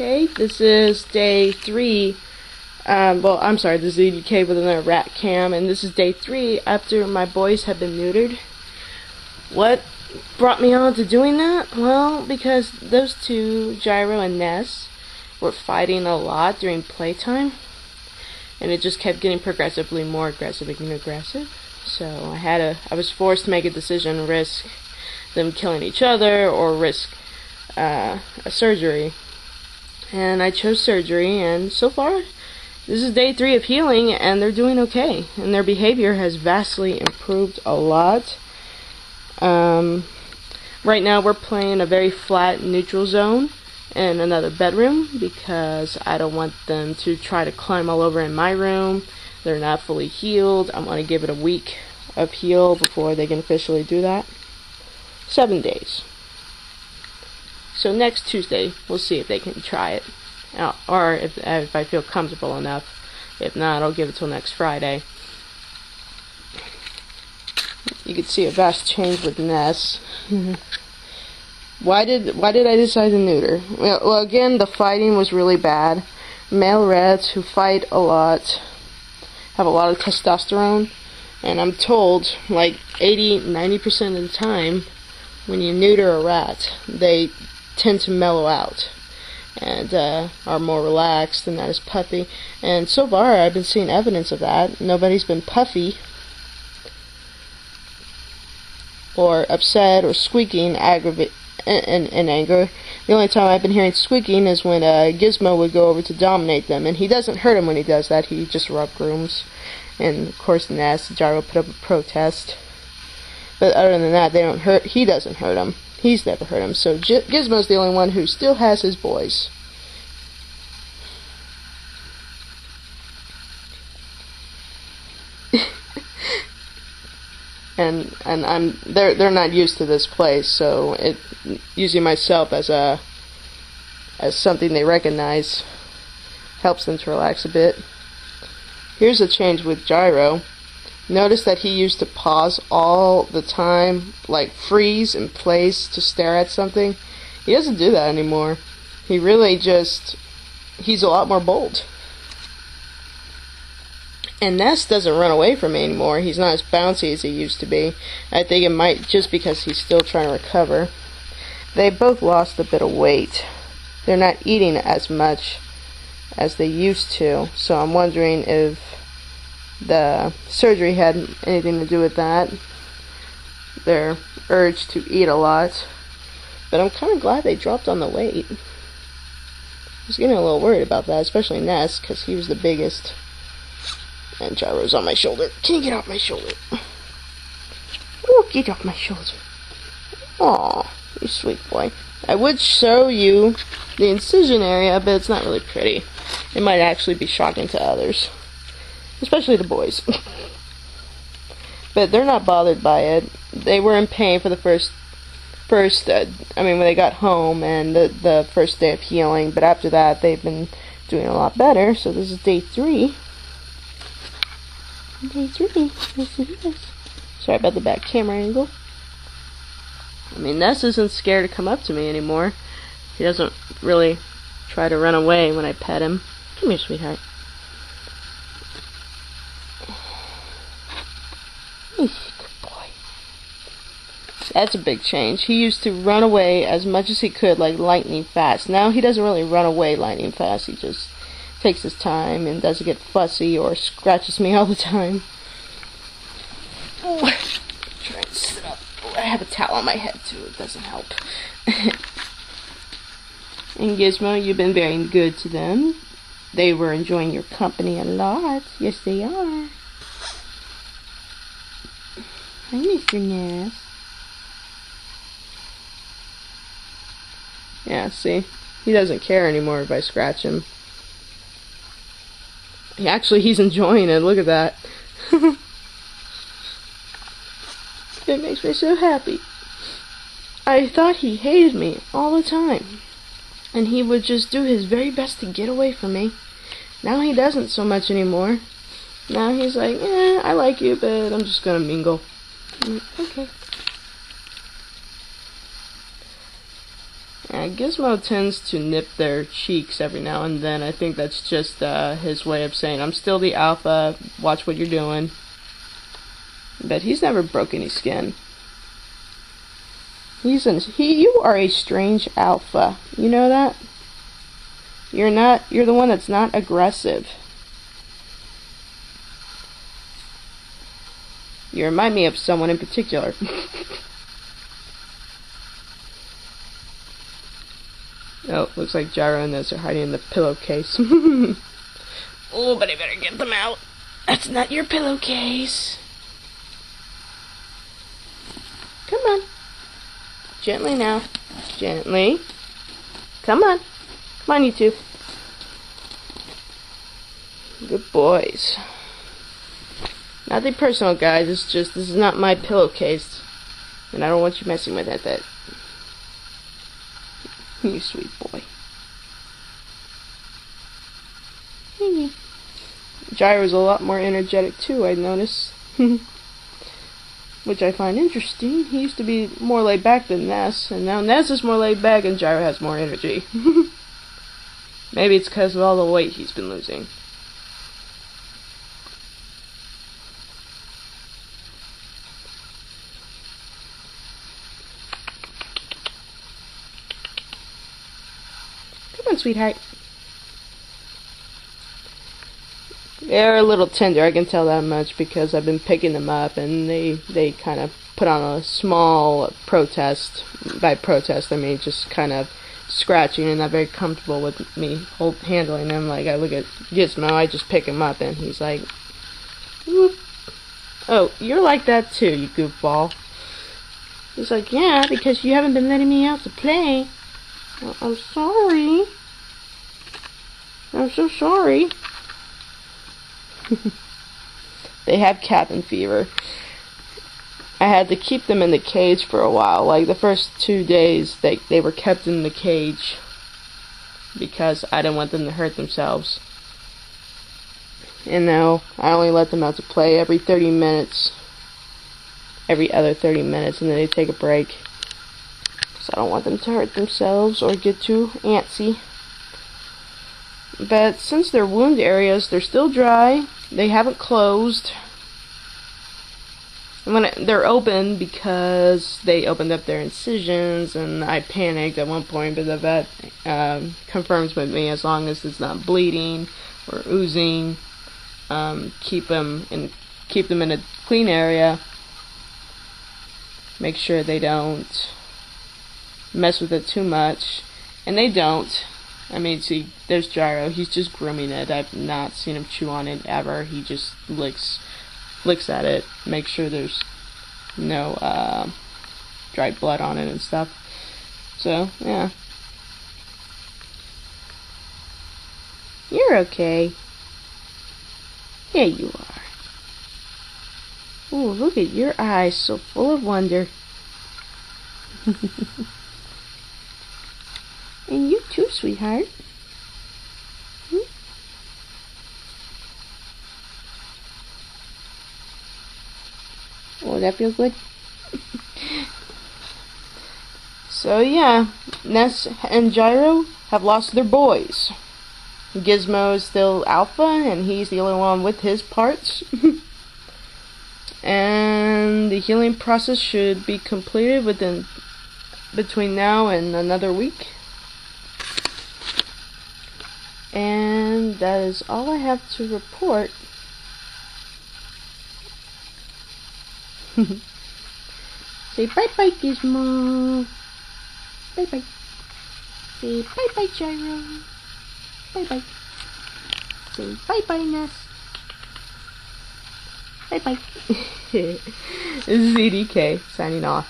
Okay, this is day 3. Well, I'm sorry, this is EDK with another rat cam, and this is day 3 after my boys have been neutered. What brought me on to doing that? Well, because those two, Gyro and Nes, were fighting a lot during playtime, and it just kept getting progressively more aggressive and aggressive. So I was forced to make a decision: risk them killing each other or risk a surgery. And I chose surgery, and so far this is day 3 of healing, and they're doing okay, and their behavior has vastly improved a lot. Right now we're playing a very flat neutral zone in another bedroom because I don't want them to try to climb all over in my room. They're not fully healed. I want to give it a week of heal before they can officially do that. 7 days. So next Tuesday, we'll see if they can try it, or if I feel comfortable enough. If not, I'll give it till next Friday. You can see a vast change with Nes. Why did I decide to neuter? Well, again, the fighting was really bad. Male rats who fight a lot have a lot of testosterone, and I'm told like 80-90% of the time when you neuter a rat, they tend to mellow out and are more relaxed and not as puffy. And so far I've been seeing evidence of that. Nobody's been puffy or upset or squeaking in anger. The only time I've been hearing squeaking is when Gizmo would go over to dominate them, and he doesn't hurt him when he does that. He just rub grooms. And of course Nes, Gyro put up a protest. But other than that, he doesn't hurt him. He's never hurt him. So Gizmo's the only one who still has his boys. and they're not used to this place, so using myself as something they recognize helps them to relax a bit. Here's a change with Gyro. Notice that he used to pause all the time, like freeze in place to stare at something. He doesn't do that anymore. He really he's a lot more bold. And Nes doesn't run away from me anymore. He's not as bouncy as he used to be. I think it might just because he's still trying to recover. They both lost a bit of weight. They're not eating as much as they used to, so I'm wondering if the surgery had anything to do with that, their urge to eat a lot. But I'm kind of glad they dropped on the weight. I was getting a little worried about that, especially Nes, because he was the biggest. And Gyro's on my shoulder. Can you get off my shoulder? Oh, get off my shoulder. Aw, you sweet boy. I would show you the incision area, but it's not really pretty. It might actually be shocking to others, especially the boys. But they're not bothered by it. They were in pain for the when they got home and the first day of healing, but after that they've been doing a lot better. So this is day 3. Day 3. Yes, it is. Sorry about the back camera angle. I mean, Nes isn't scared to come up to me anymore. He doesn't really try to run away when I pet him. Come here, sweetheart. Good boy. That's a big change. He used to run away as much as he could, like lightning fast. Now he doesn't really run away lightning fast. He just takes his time and doesn't get fussy or scratches me all the time. Oh, try and sit up. Oh, I have a towel on my head too. It doesn't help. And Gizmo, you've been very good to them. They were enjoying your company a lot. Yes, they are. Hi, Mr. Nes. Yeah, see? He doesn't care anymore if I scratch him. He's enjoying it. Look at that. It makes me so happy. I thought he hated me all the time, and he would just do his very best to get away from me. Now he doesn't so much anymore. Now he's like, I like you, but I'm just gonna mingle. Okay. Yeah, Gizmo tends to nip their cheeks every now and then. I think that's just his way of saying, I'm still the alpha, watch what you're doing. But he's never broke any skin. You are a strange alpha. You know that? You're the one that's not aggressive. You remind me of someone in particular. Oh, looks like Gyro and Nes are hiding in the pillowcase. Oh, but I better get them out. That's not your pillowcase. Come on. Gently now. Gently. Come on. Come on, you two. Good boys. Nothing personal, guys. It's just, this is not my pillowcase. And I don't want you messing with it. You sweet boy. Gyro's a lot more energetic too, I noticed. Which I find interesting. He used to be more laid back than Nes, and now Nes is more laid back and Gyro has more energy. Maybe it's because of all the weight he's been losing. Come on, sweetheart. They're a little tender, I can tell that much, because I've been picking them up and they kind of put on a small protest. By protest, I mean just kind of scratching and not very comfortable with me handling them. Like, I look at Gizmo, I just pick him up and he's like, whoop. Oh, you're like that too, you goofball. He's like, yeah, because you haven't been letting me out to play. Well, I'm sorry. I'm so sorry. They have cabin fever. I had to keep them in the cage for a while. Like the first 2 days they were kept in the cage because I didn't want them to hurt themselves. And now I only let them out to play every 30 minutes. Every other 30 minutes, and then they take a break. So I don't want them to hurt themselves or get too antsy. But since their wound areas, they're still dry. They haven't closed. They're open because they opened up their incisions, and I panicked at one point, but the vet confirms with me as long as it's not bleeding or oozing, keep them in a clean area. Make sure they don't mess with it too much, and they don't. I mean, see, there's Gyro. He's just grooming it. I've not seen him chew on it ever. He just licks at it, make sure there's no dried blood on it and stuff. So, yeah. You're okay. Yeah, you are. Oh, look at your eyes, so full of wonder. And you too, sweetheart. Oh, that feels good. So yeah, Nes and Gyro have lost their boys. Gizmo is still alpha, and he's the only one with his parts. And the healing process should be completed between now and another week. And that is all I have to report. Say bye-bye, Gizmo. Bye-bye. Say bye-bye, Gyro. Bye-bye. Say bye-bye, Nes. Bye-bye. This is EDK, signing off.